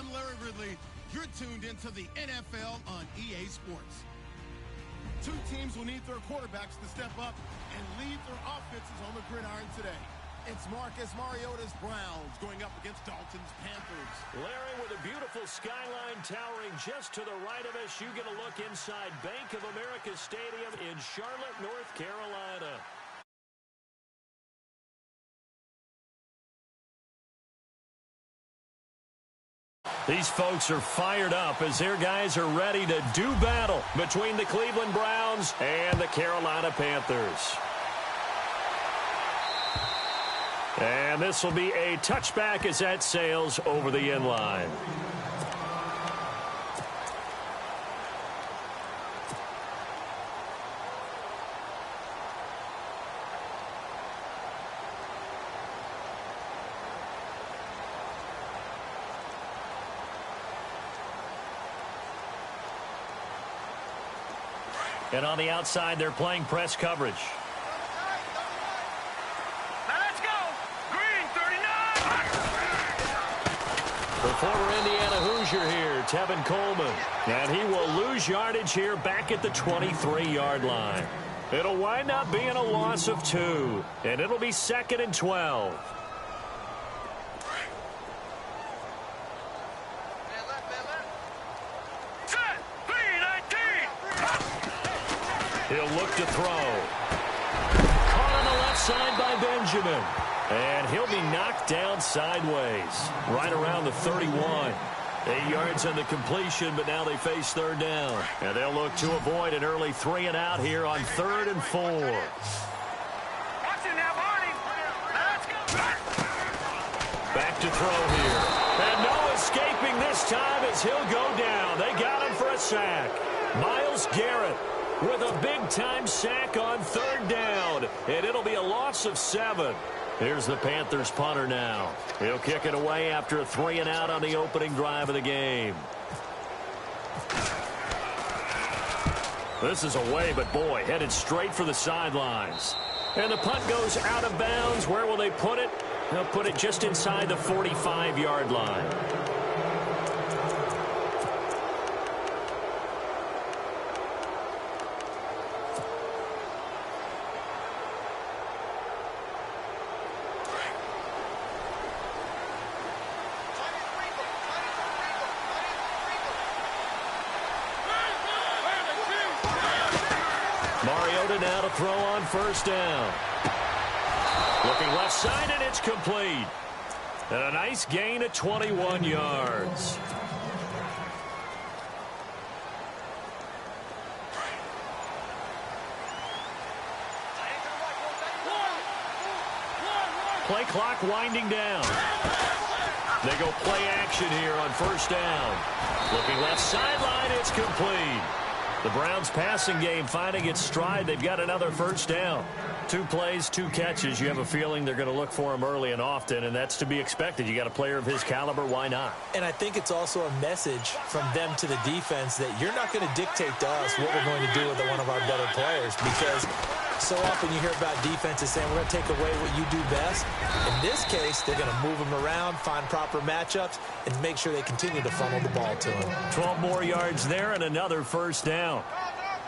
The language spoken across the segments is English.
I'm Larry Ridley. You're tuned into the NFL on EA Sports. Two teams will need their quarterbacks to step up and lead their offenses on the gridiron today. It's Marcus Mariota's Browns going up against Dalton's Panthers. Larry, with a beautiful skyline towering just to the right of us, you get a look inside Bank of America Stadium in Charlotte, North Carolina. These folks are fired up as their guys are ready to do battle between the Cleveland Browns and the Carolina Panthers. And this will be a touchback as that sails over the end line. And on the outside, they're playing press coverage. The former Indiana Hoosier here, Tevin Coleman. And he will lose yardage here back at the 23-yard line. It'll wind up being a loss of 2. And it'll be 2nd and 12. He'll look to throw. Caught on the left side by Benjamin. And he'll be knocked down sideways, right around the 31. 8 yards on the completion, but now they face third down. And they'll look to avoid an early 3 and out here on 3rd and 4. Back to throw here. And no escaping this time as he'll go down. They got him for a sack. Myles Garrett with a big-time sack on 3rd down. And it'll be a loss of 7. Here's the Panthers punter now. He'll kick it away after a 3 and out on the opening drive of the game. This is away, but boy, headed straight for the sidelines. And the punt goes out of bounds. Where will they put it? They'll put it just inside the 45-yard line. Mariota now to throw on 1st down. Looking left side, and it's complete. And a nice gain of 21 yards. Play clock winding down. They go play action here on 1st down. Looking left sideline, it's complete. The Browns passing game finding its stride. They've got another 1st down. 2 plays, 2 catches. You have a feeling they're going to look for him early and often, and that's to be expected. You got a player of his caliber, why not? And I think it's also a message from them to the defense that you're not going to dictate to us what we're going to do with one of our better players, because so often you hear about defenses saying we're going to take away what you do best. In this case, they're going to move them around, find proper matchups, and make sure they continue to funnel the ball to him. 12 more yards there and another 1st down.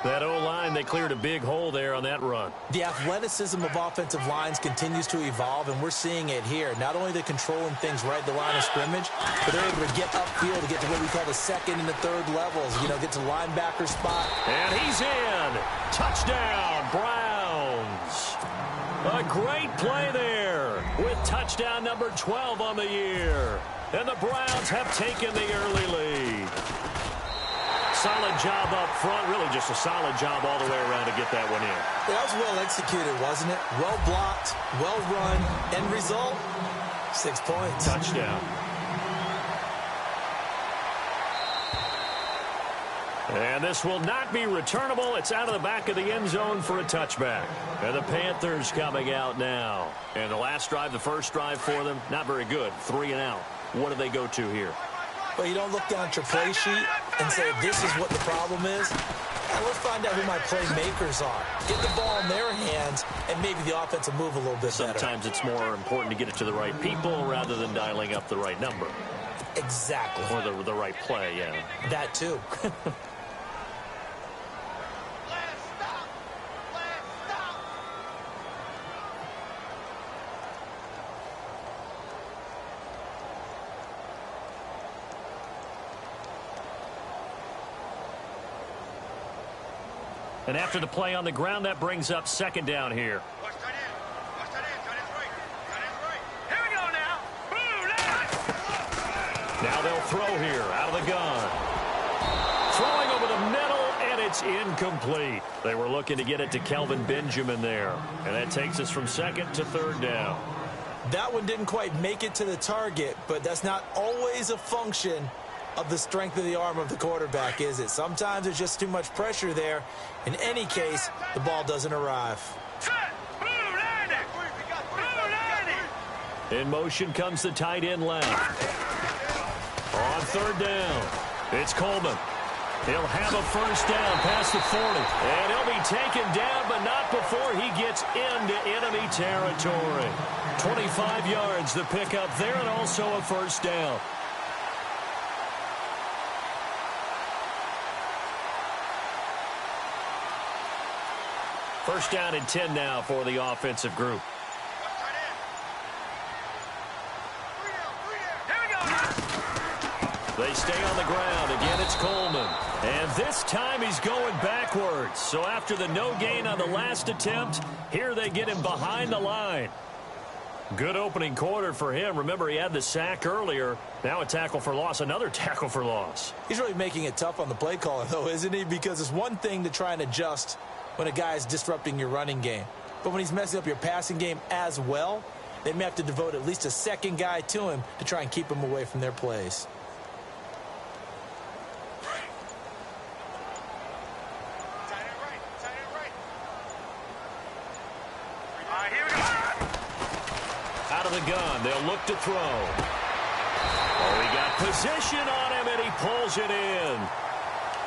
That O-line, they cleared a big hole there on that run. The athleticism of offensive lines continues to evolve, and we're seeing it here. Not only they're controlling things right at the line of scrimmage, but they're able to get upfield to get to what we call the 2nd and the 3rd levels. You know, get to the linebacker spot. And he's in. Touchdown, Browns. A great play there with touchdown number 12 on the year. And the Browns have taken the early lead. Solid job up front. Really just a solid job all the way around to get that one in. That was well executed, wasn't it? Well blocked, well run. End result, 6 points. Touchdown. And this will not be returnable. It's out of the back of the end zone for a touchback. And the Panthers coming out now. And the last drive, the first drive for them, not very good. 3 and out. What do they go to here? Well, you don't look down at your play sheet and say, this is what the problem is. Now let's find out who my playmakers are. Get the ball in their hands, and maybe the offense will move a little bit better. Sometimes it's more important to get it to the right people rather than dialing up the right number. Exactly. Or the right play, yeah. That too. And after the play on the ground, that brings up second down here. Now they'll throw here out of the gun. Throwing over the middle, and it's incomplete. They were looking to get it to Kelvin Benjamin there. And that takes us from second to third down. That one didn't quite make it to the target, but that's not always a function of the strength of the arm of the quarterback, is it? Sometimes there's just too much pressure there. In any case, the ball doesn't arrive. In motion comes the tight end left. On third down, it's Coleman. He'll have a first down past the 40. And he'll be taken down, but not before he gets into enemy territory. 25 yards the pickup there, and also a first down. First down and 10 now for the offensive group. They stay on the ground. Again, it's Coleman. And this time he's going backwards. So after the no gain on the last attempt, here they get him behind the line. Good opening quarter for him. Remember, he had the sack earlier. Now a tackle for loss, another tackle for loss. He's really making it tough on the play caller, though, isn't he? Because it's one thing to try and adjust when a guy is disrupting your running game. But when he's messing up your passing game as well, they may have to devote at least a second guy to him to try and keep him away from their plays. Out of the gun, they'll look to throw. Oh, he got position on him, and he pulls it in.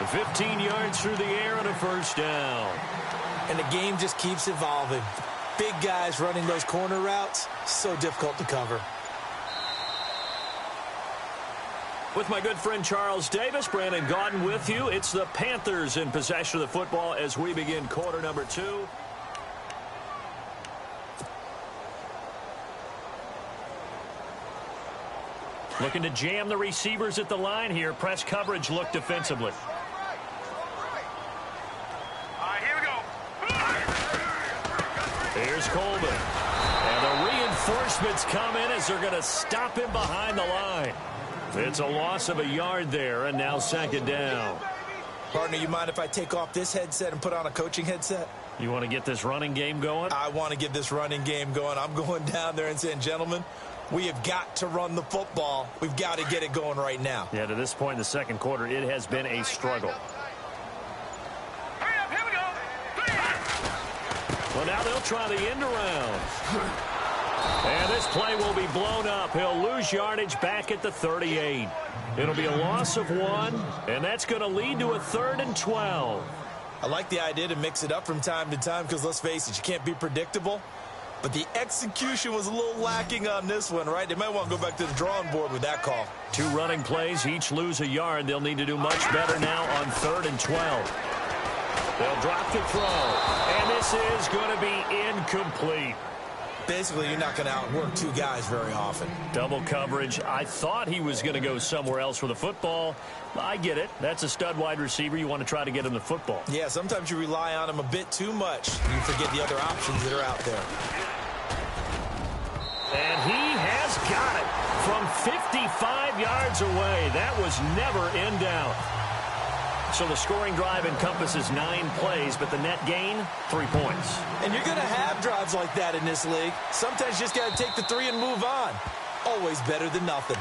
15 yards through the air and a first down. And the game just keeps evolving. Big guys running those corner routes, so difficult to cover. With my good friend Charles Davis, Brandon Gaudin with you. It's the Panthers in possession of the football as we begin quarter number 2. Looking to jam the receivers at the line here. Press coverage look defensively. Here's Coleman. And the reinforcements come in as they're going to stop him behind the line. It's a loss of a yard there, and now second down. Partner, you mind if I take off this headset and put on a coaching headset? You want to get this running game going? I want to get this running game going. I'm going down there and saying, gentlemen, we have got to run the football. We've got to get it going right now. Yeah, to this point in the second quarter, it has been a struggle. Well, now they'll try the end around. And this play will be blown up. He'll lose yardage back at the 38. It'll be a loss of 1, and that's going to lead to a 3rd and 12. I like the idea to mix it up from time to time because, let's face it, you can't be predictable. But the execution was a little lacking on this one, right? They might want to go back to the drawing board with that call. 2 running plays, each lose a yard. They'll need to do much better now on 3rd and 12. They'll drop the throw, and this is going to be incomplete. Basically, you're not going to outwork 2 guys very often. Double coverage. I thought he was going to go somewhere else with the football. I get it. That's a stud wide receiver. You want to try to get him the football. Yeah, sometimes you rely on him a bit too much. You forget the other options that are out there. And he has got it from 55 yards away. That was never in doubt. So the scoring drive encompasses 9 plays, but the net gain, 3 points. And you're going to have drives like that in this league. Sometimes you just got to take the 3 and move on. Always better than nothing.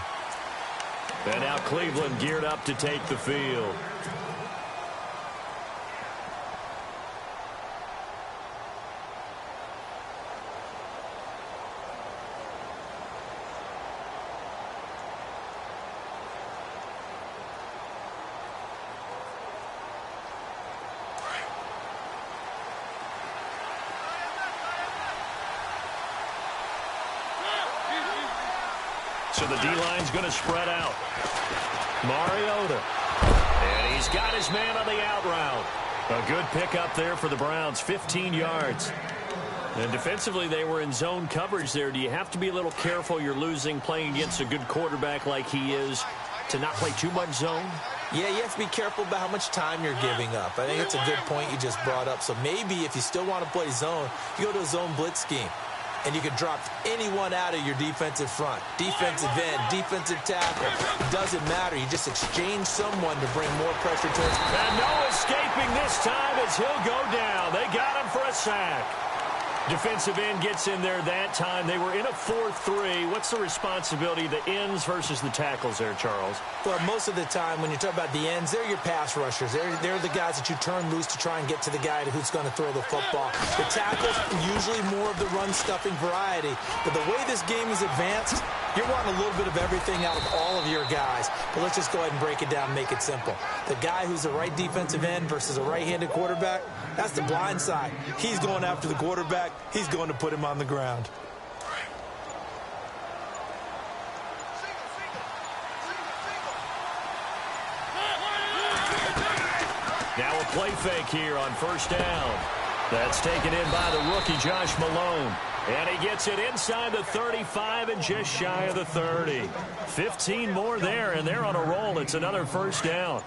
And now Cleveland geared up to take the field. So the D-line's going to spread out. Mariota. And he's got his man on the out route. A good pickup there for the Browns, 15 yards. And defensively, they were in zone coverage there. Do you have to be a little careful you're losing playing against a good quarterback like he is to not play too much zone? Yeah, you have to be careful about how much time you're giving up. I think it's a good point you just brought up. So maybe if you still want to play zone, you go to a zone blitz scheme. And you can drop anyone out of your defensive front. Defensive end, defensive tackle. It doesn't matter. You just exchange someone to bring more pressure towards. And no escaping this time as he'll go down. They got him for a sack. Defensive end gets in there that time. They were in a 4-3. What's the responsibility of the ends versus the tackles there, Charles? Well, most of the time when you talk about the ends, they're your pass rushers. They're the guys that you turn loose to try and get to the guy who's going to throw the football. The tackles, usually more of the run-stuffing variety. But the way this game is advanced, you're wanting a little bit of everything out of all of your guys. But let's just go ahead and break it down and make it simple. The guy who's the right defensive end versus a right-handed quarterback, that's the blind side. He's going after the quarterback. He's going to put him on the ground. Now a play fake here on first down. That's taken in by the rookie, Josh Malone. And he gets it inside the 35 and just shy of the 30. 15 more there, and they're on a roll. It's another first down.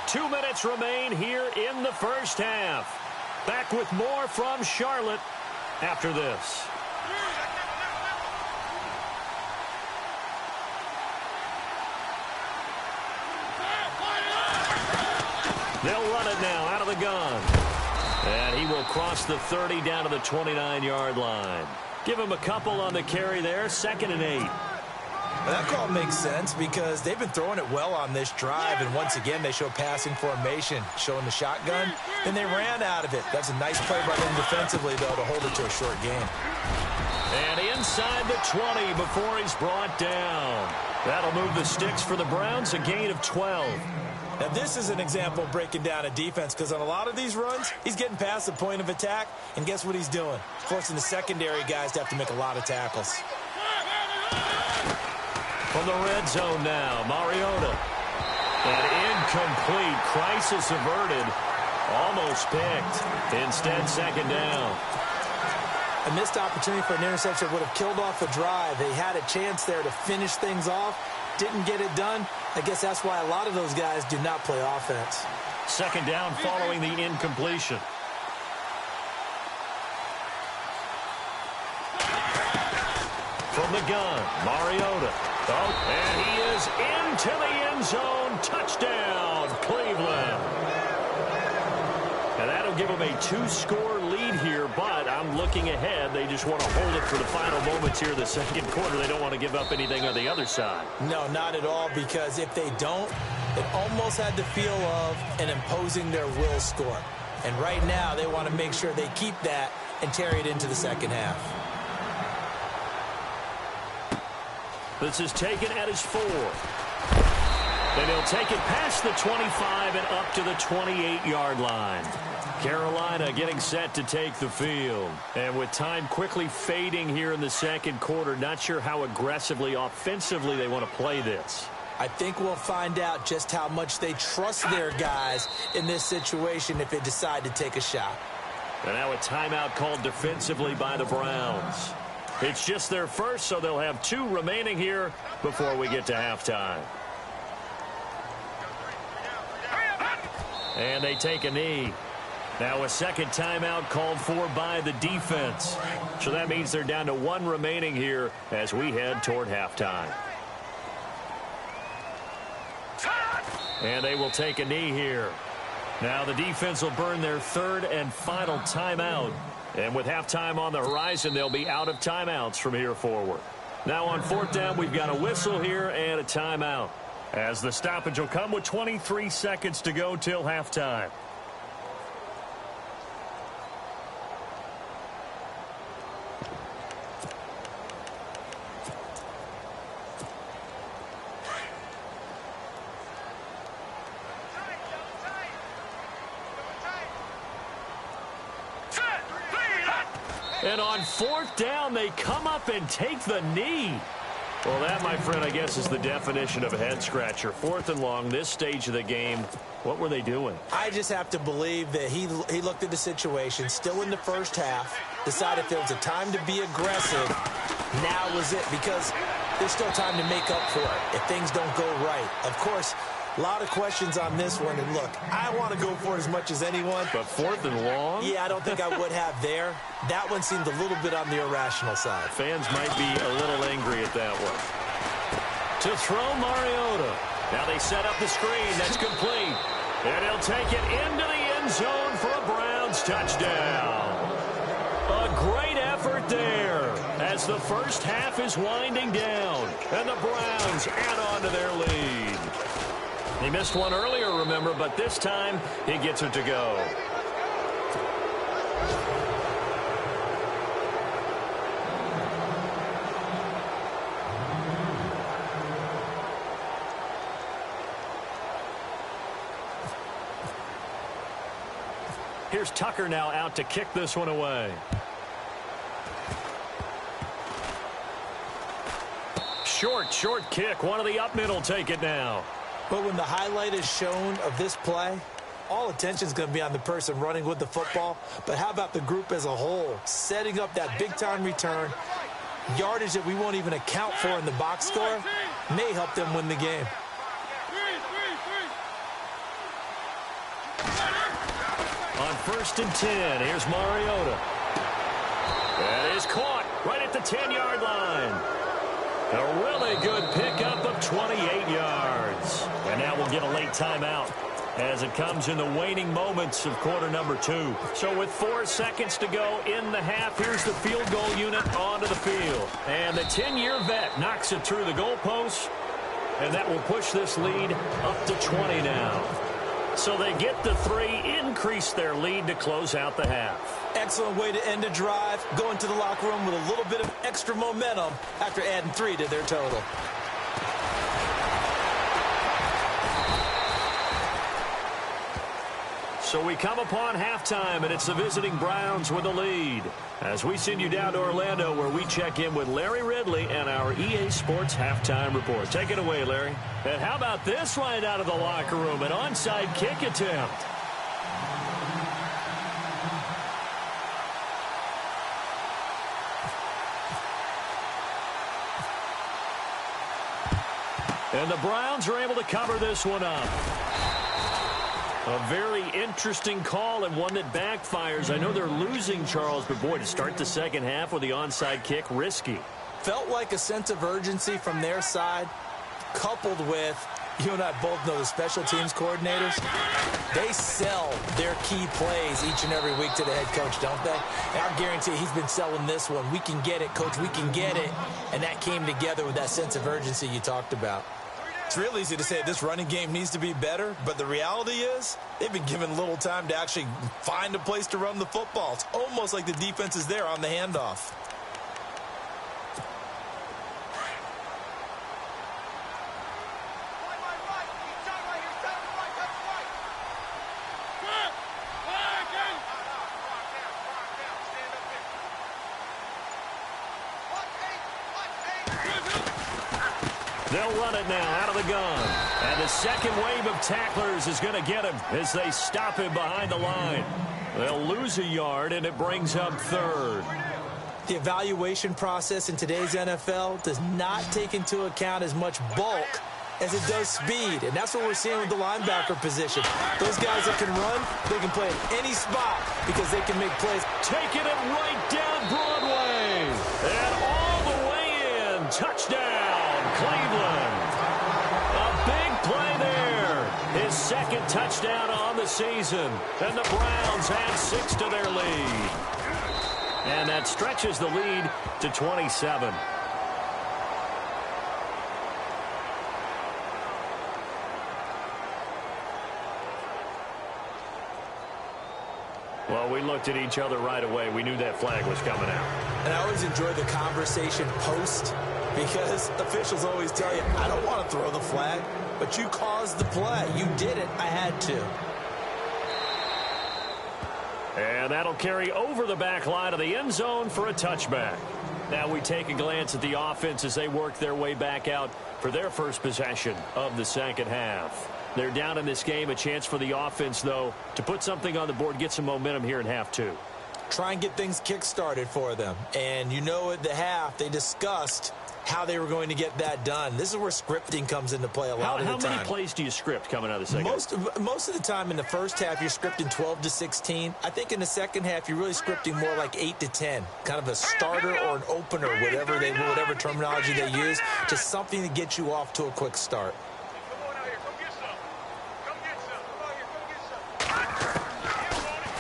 Two minutes remain here in the first half. Back with more from Charlotte after this. They'll run it now out of the gun. And he will cross the 30 down to the 29-yard line. Give him a couple on the carry there, 2nd and 8. That call makes sense because they've been throwing it well on this drive, and once again they show passing formation, showing the shotgun, and they ran out of it. That's a nice play by them defensively, though, to hold it to a short game. And inside the 20 before he's brought down. That'll move the sticks for the Browns, a gain of 12. Now, this is an example of breaking down a defense because on a lot of these runs, he's getting past the point of attack, and guess what he's doing? Forcing the secondary guys to have to make a lot of tackles. From the red zone now, Mariota. And incomplete. Crisis averted. Almost picked. Instead, 2nd down. A missed opportunity for an interception would have killed off the drive. They had a chance there to finish things off. Didn't get it done. I guess that's why a lot of those guys do not play offense. 2nd down following the incompletion. From the gun, Mariota. Oh, and he is into the end zone. Touchdown, Cleveland. And that'll give them a 2-score lead here, but I'm looking ahead. They just want to hold it for the final moments here in the 2nd quarter. They don't want to give up anything on the other side. No, not at all, because if they don't, it almost had the feel of an imposing their will score. And right now, they want to make sure they keep that and carry it into the 2nd half. This is taken at his 4. And he'll take it past the 25 and up to the 28-yard line. Carolina getting set to take the field. And with time quickly fading here in the 2nd quarter, not sure how aggressively, offensively they want to play this. I think we'll find out just how much they trust their guys in this situation if they decide to take a shot. And now a timeout called defensively by the Browns. It's just their first, so they'll have 2 remaining here before we get to halftime. And they take a knee. Now a 2nd timeout called for by the defense. So that means they're down to 1 remaining here as we head toward halftime. And they will take a knee here. Now the defense will burn their 3rd and final timeout. And with halftime on the horizon, they'll be out of timeouts from here forward. Now on 4th down, we've got a whistle here and a timeout, as the stoppage will come with 23 seconds to go till halftime. And on 4th down, they come up and take the knee. Well, that, my friend, I guess is the definition of a head-scratcher. 4th and long, this stage of the game, what were they doing? I just have to believe that he looked at the situation, still in the first half, decided if there was a time to be aggressive, now was it, because there's still time to make up for it if things don't go right. Of course, a lot of questions on this one, and look, I want to go for it as much as anyone. But 4th and long? Yeah, I don't think I would have there. That one seemed a little bit on the irrational side. Fans might be a little angry at that one. To throw Mariota. Now they set up the screen. That's complete. And he'll take it into the end zone for a Browns touchdown. A great effort there as the first half is winding down. And the Browns add on to their lead. He missed one earlier, remember, but this time he gets it to go. Here's Tucker now out to kick this one away. Short kick. One of the up middle take it now. But when the highlight is shown of this play, all attention is going to be on the person running with the football. But how about the group as a whole? Setting up that big-time return, yardage that we won't even account for in the box score, may help them win the game. On 1st and 10, here's Mariota. That is caught right at the 10-yard line. A really good pickup of 28 yards. And now we'll get a late timeout as it comes in the waning moments of quarter number 2. So with 4 seconds to go in the half, here's the field goal unit onto the field. And the 10-year vet knocks it through the goalpost. And that will push this lead up to 20 now. So they get the 3, increase their lead to close out the half. Excellent way to end a drive. Go into the locker room with a little bit of extra momentum after adding 3 to their total. So we come upon halftime, and it's the visiting Browns with the lead. As we send you down to Orlando, where we check in with Larry Ridley and our EA Sports Halftime Report. Take it away, Larry. And how about this right out of the locker room? An onside kick attempt. And the Browns are able to cover this one up. A very interesting call and one that backfires. I know they're losing, Charles, but boy, to start the second half with the onside kick, risky. Felt like a sense of urgency from their side, coupled with, you and I both know the special teams coordinators, they sell their key plays each and every week to the head coach, don't they? And I guarantee he's been selling this one. We can get it, coach, we can get it. And that came together with that sense of urgency you talked about. It's real easy to say this running game needs to be better, but the reality is they've been given little time to actually find a place to run the football. It's almost like the defense is there on the handoff. They'll run it now out of the gun. And the second wave of tacklers is going to get him as they stop him behind the line. They'll lose a yard, and it brings up 3rd. The evaluation process in today's NFL does not take into account as much bulk as it does speed. And that's what we're seeing with the linebacker position. Those guys that can run, they can play at any spot because they can make plays. Taking it right down Broadway. And all the way in. Touchdown, Cleveland. A big play there. His second touchdown on the season. And the Browns add 6 to their lead. And that stretches the lead to 27. Well, we looked at each other right away. We knew that flag was coming out. And I always enjoy the conversation post because officials always tell you, I don't want to throw the flag, but you caused the play. You did it. I had to. And that'll carry over the back line of the end zone for a touchback. Now we take a glance at the offense as they work their way back out for their first possession of the second half. They're down in this game. A chance for the offense, though, to put something on the board, get some momentum here in half two. Try and get things kick-started for them. And you know at the half, they discussed how they were going to get that done. This is where scripting comes into play a lot of the time. How many plays do you script coming out of the second half? Most of the time in the first half, you're scripting 12 to 16. I think in the second half, you're really scripting more like 8 to 10. Kind of a starter or an opener, whatever terminology they use. Just something to get you off to a quick start.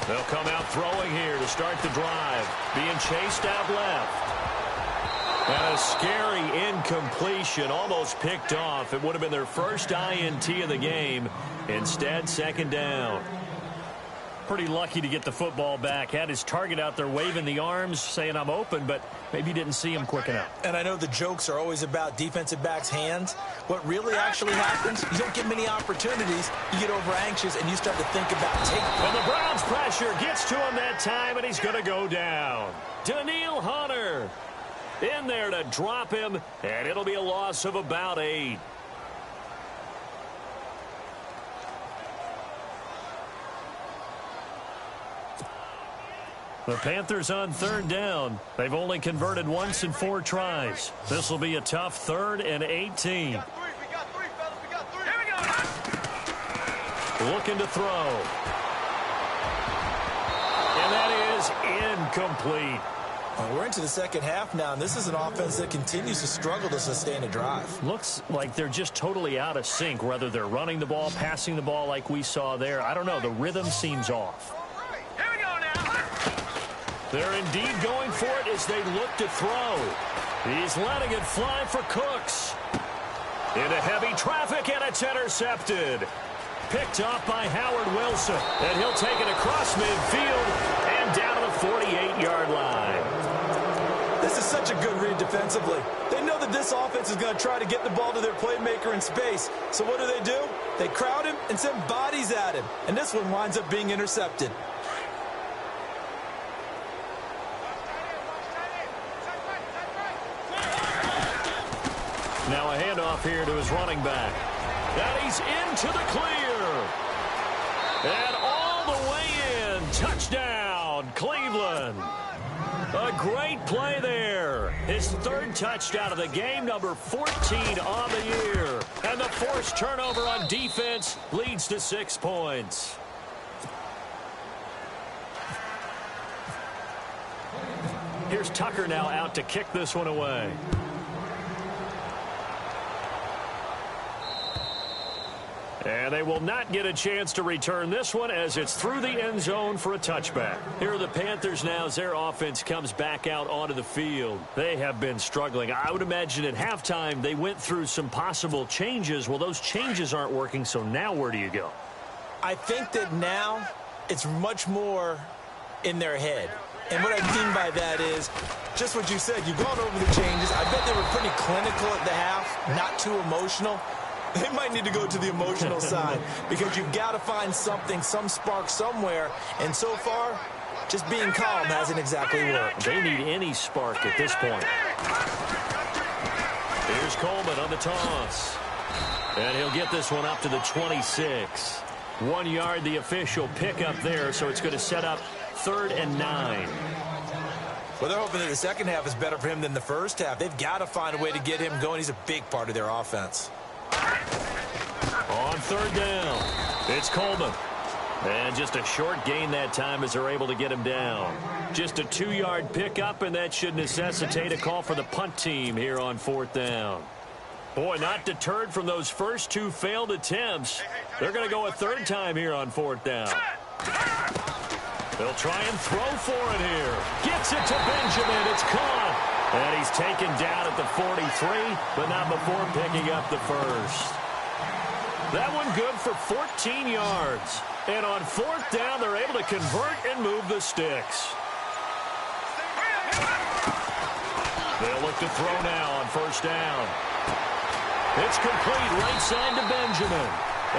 They'll come out throwing here to start the drive. Being chased out left. And a scary incompletion, almost picked off. It would have been their first INT of the game. Instead, second down. Pretty lucky to get the football back. Had his target out there waving the arms, saying I'm open, but maybe didn't see him quick enough. And I know the jokes are always about defensive backs' hands. What really actually happens, you don't get many opportunities. You get over anxious, and you start to think about taking. And the Browns pressure gets to him that time, and he's going to go down. Daniil Hunter in there to drop him, and it'll be a loss of about 8. The Panthers on third down. They've only converted once in 4 tries. This will be a tough 3rd and 18. We got three, fellas. We got 3. Here we go. Looking to throw. And that is incomplete. We're into the second half now, and this is an offense that continues to struggle to sustain a drive. Looks like they're just totally out of sync, whether they're running the ball, passing the ball like we saw there. I don't know. The rhythm seems off. Here we go now. They're indeed going for it as they look to throw. He's letting it fly for Cooks. Into heavy traffic, and it's intercepted. Picked off by Howard Wilson. And he'll take it across midfield and down to the 48-yard line. This is such a good read defensively. They know that this offense is going to try to get the ball to their playmaker in space. So what do? They crowd him and send bodies at him. And this one winds up being intercepted. Now a handoff here to his running back. And he's into the clear. And all the way in. Touchdown, Cleveland. A great play there. His 3rd touchdown of the game, number 14 on the year. And the forced turnover on defense leads to 6 points. Here's Tucker now out to kick this one away. And they will not get a chance to return this one as it's through the end zone for a touchback. Here are the Panthers now as their offense comes back out onto the field. They have been struggling. I would imagine at halftime they went through some possible changes. Well, those changes aren't working, so now where do you go? I think that now it's much more in their head. And what I mean by that is just what you said. You've gone over the changes. I bet they were pretty clinical at the half, not too emotional. They might need to go to the emotional side because you've got to find something, some spark somewhere. And so far, just being calm hasn't exactly worked. They need any spark at this point. Here's Coleman on the toss. And he'll get this one up to the 26. 1 yard, the official pickup there, so it's going to set up 3rd and 9. Well, they're hoping that the second half is better for him than the first half. They've got to find a way to get him going. He's a big part of their offense. On 3rd down, it's Coleman. And just a short gain that time as they're able to get him down. Just a 2-yard pickup, and that should necessitate a call for the punt team here on 4th down. Boy, not deterred from those first 2 failed attempts. They're going to go a 3rd time here on 4th down. They'll try and throw for it here. Gets it to Benjamin. It's caught. And he's taken down at the 43, but not before picking up the first. That one good for 14 yards. And on 4th down, they're able to convert and move the sticks. They'll look to throw now on 1st down. It's complete right side to Benjamin.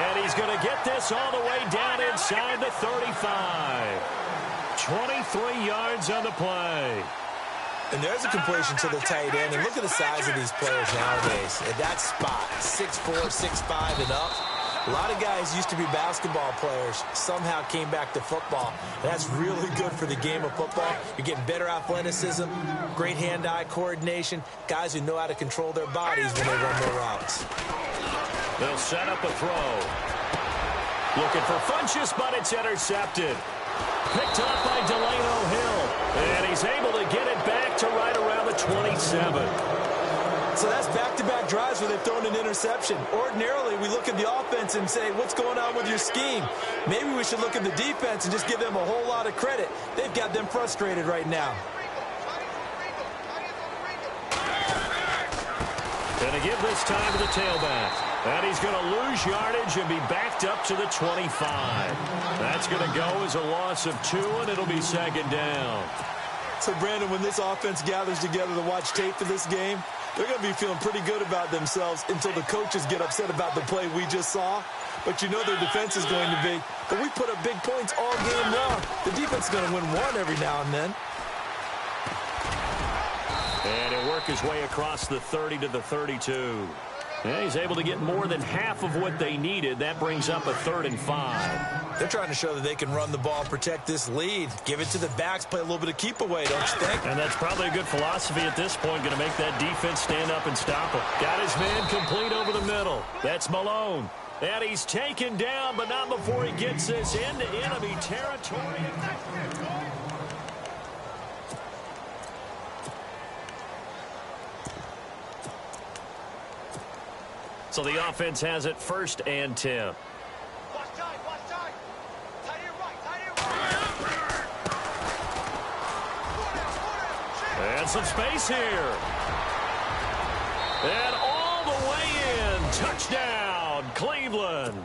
And he's going to get this all the way down inside the 35. 23 yards on the play. And there's a completion to the tight end. And look at the size of these players nowadays. At that spot, 6'4", 6'5", and up. A lot of guys used to be basketball players, somehow came back to football. And that's really good for the game of football. You're getting better athleticism, great hand-eye coordination, guys who know how to control their bodies when they run their routes. They'll set up a throw. Looking for Funchess, but it's intercepted. Picked up by Delano Hill. And he's able to get it back to right around the 27. So that's back-to-back drives where they've thrown an interception. Ordinarily, we look at the offense and say, what's going on with your scheme? Maybe we should look at the defense and just give them a whole lot of credit. They've got them frustrated right now. Gonna give this time to the tailback. And he's going to lose yardage and be backed up to the 25. That's going to go as a loss of 2, and it'll be second down. So, Brandon, when this offense gathers together to watch tape for this game, they're going to be feeling pretty good about themselves until the coaches get upset about the play we just saw. But you know their defense is going to be, but we put up big points all game long. The defense is going to win one every now and then. And he'll work his way across the 30 to the 32. And he's able to get more than half of what they needed. That brings up a 3rd and 5. They're trying to show that they can run the ball and protect this lead. Give it to the backs, play a little bit of keep away, don't you think? And that's probably a good philosophy at this point. Going to make that defense stand up and stop him. Got his man complete over the middle. That's Malone. And he's taken down, but not before he gets this into enemy territory. So the offense has it 1st and 10. Watch time, watch time. Tight end right, tight end right. And some space here. And all the way in. Touchdown, Cleveland.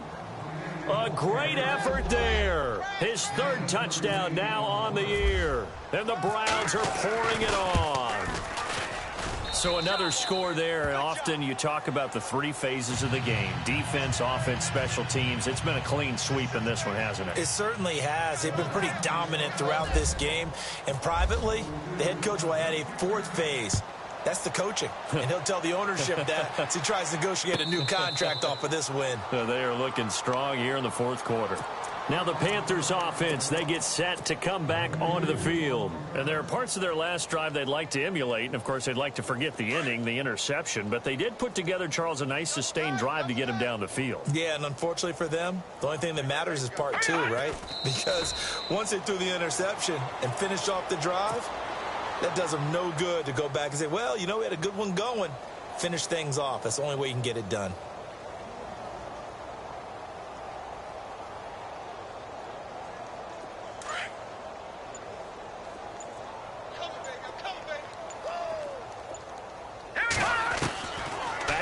A great effort there. His 3rd touchdown now on the year. And the Browns are pouring it on. So another score there. Often you talk about the 3 phases of the game. Defense, offense, special teams. It's been a clean sweep in this one, hasn't it? It certainly has. They've been pretty dominant throughout this game. And privately, the head coach will add a 4th phase. That's the coaching. And he'll tell the ownership that as he tries to negotiate a new contract off of this win. They are looking strong here in the 4th quarter. Now the Panthers offense, they get set to come back onto the field. And there are parts of their last drive they'd like to emulate. And, of course, they'd like to forget the ending, the interception. But they did put together, Charles, a nice sustained drive to get him down the field. Yeah, and unfortunately for them, the only thing that matters is part 2, right? Because once they threw the interception and finished off the drive, that does them no good to go back and say, well, you know, we had a good one going. Finish things off. That's the only way you can get it done.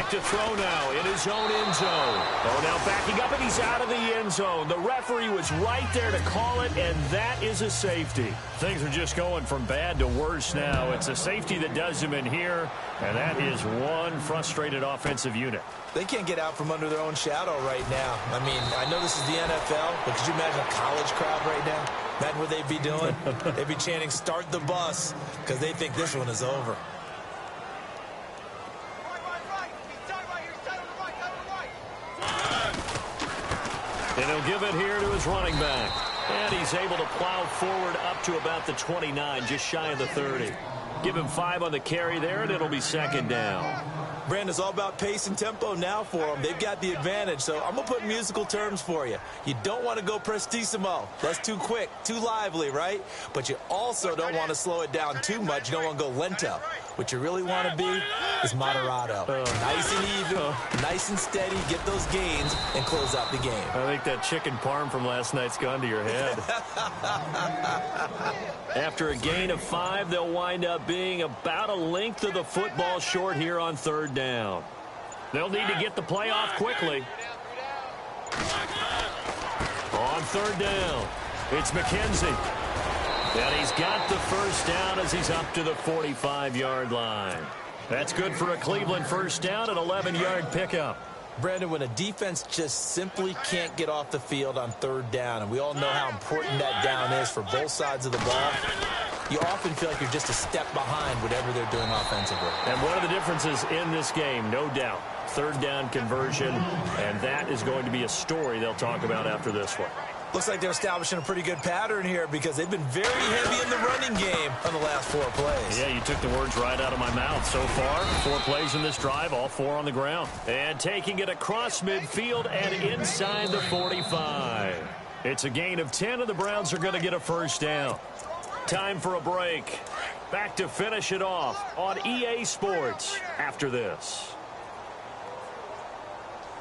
To throw now in his own end zone. Oh, now backing up, and he's out of the end zone. The referee was right there to call it, and that is a safety. Things are just going from bad to worse now. It's a safety that does him in here, and that is one frustrated offensive unit. They can't get out from under their own shadow right now. I mean, I know this is the NFL, but could you imagine a college crowd right now? Imagine what they'd be doing. They'd be chanting, "Start the bus," because they think this one is over. And he'll give it here to his running back. And he's able to plow forward up to about the 29, just shy of the 30. Give him 5 on the carry there, and it'll be second down. Brandon, it's all about pace and tempo now for them. They've got the advantage, so I'm going to put musical terms for you. You don't want to go prestissimo. That's too quick, too lively, right? But you also don't want to slow it down too much. You don't want to go lento. What you really want to be is moderato. Nice and even, nice and steady, get those gains, and close out the game. I think that chicken parm from last night's gone to your head. After a gain of 5, they'll wind up being about a length of the football short here on 3rd down. They'll need to get the play off quickly. On 3rd down, it's McKenzie. And he's got the first down as he's up to the 45-yard line. That's good for a Cleveland first down, an 11-yard pickup. Brandon, when a defense just simply can't get off the field on third down, and we all know how important that down is for both sides of the ball, you often feel like you're just a step behind whatever they're doing offensively. And one of the differences in this game, no doubt, third down conversion, and that is going to be a story they'll talk about after this one. Looks like they're establishing a pretty good pattern here because they've been very heavy in the running game on the last 4 plays. Yeah, you took the words right out of my mouth. So far, 4 plays in this drive, all 4 on the ground. And taking it across midfield and inside the 45. It's a gain of 10, and the Browns are going to get a first down. Time for a break. Back to finish it off on EA Sports after this.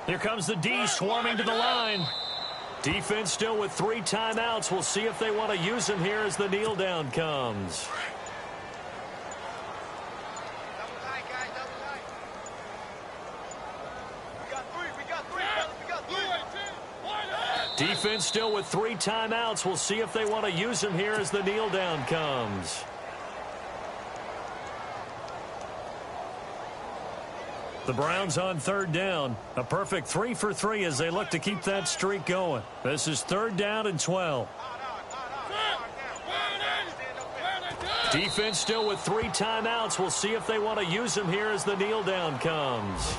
Here comes the D swarming to the line. Defense still with 3 timeouts. We'll see if they want to use them here as the kneel down comes. Double tight, guys, double tight. We got 3, fellas, we got 3. Defense still with 3 timeouts. We'll see if they want to use them here as the kneel down comes. The Browns on third down. A perfect 3 for 3 as they look to keep that streak going. This is 3rd down and 12. Defense still with 3 timeouts. We'll see if they want to use them here as the kneel down comes.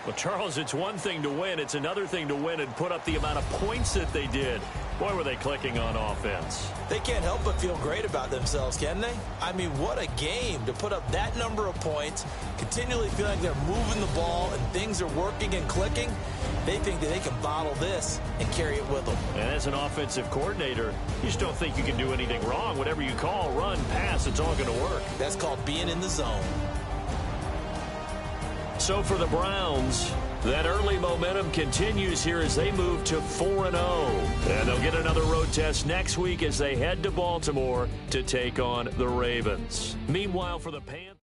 Well, Charles, it's one thing to win. It's another thing to win and put up the amount of points that they did. Boy, were they clicking on offense. They can't help but feel great about themselves, can they? I mean, what a game to put up that number of points, continually feeling like they're moving the ball and things are working and clicking. They think that they can bottle this and carry it with them. And as an offensive coordinator, you just don't think you can do anything wrong. Whatever you call, run, pass, it's all going to work. That's called being in the zone. So for the Browns, that early momentum continues here as they move to 4-0. And they'll get another road test next week as they head to Baltimore to take on the Ravens. Meanwhile, for the Panthers.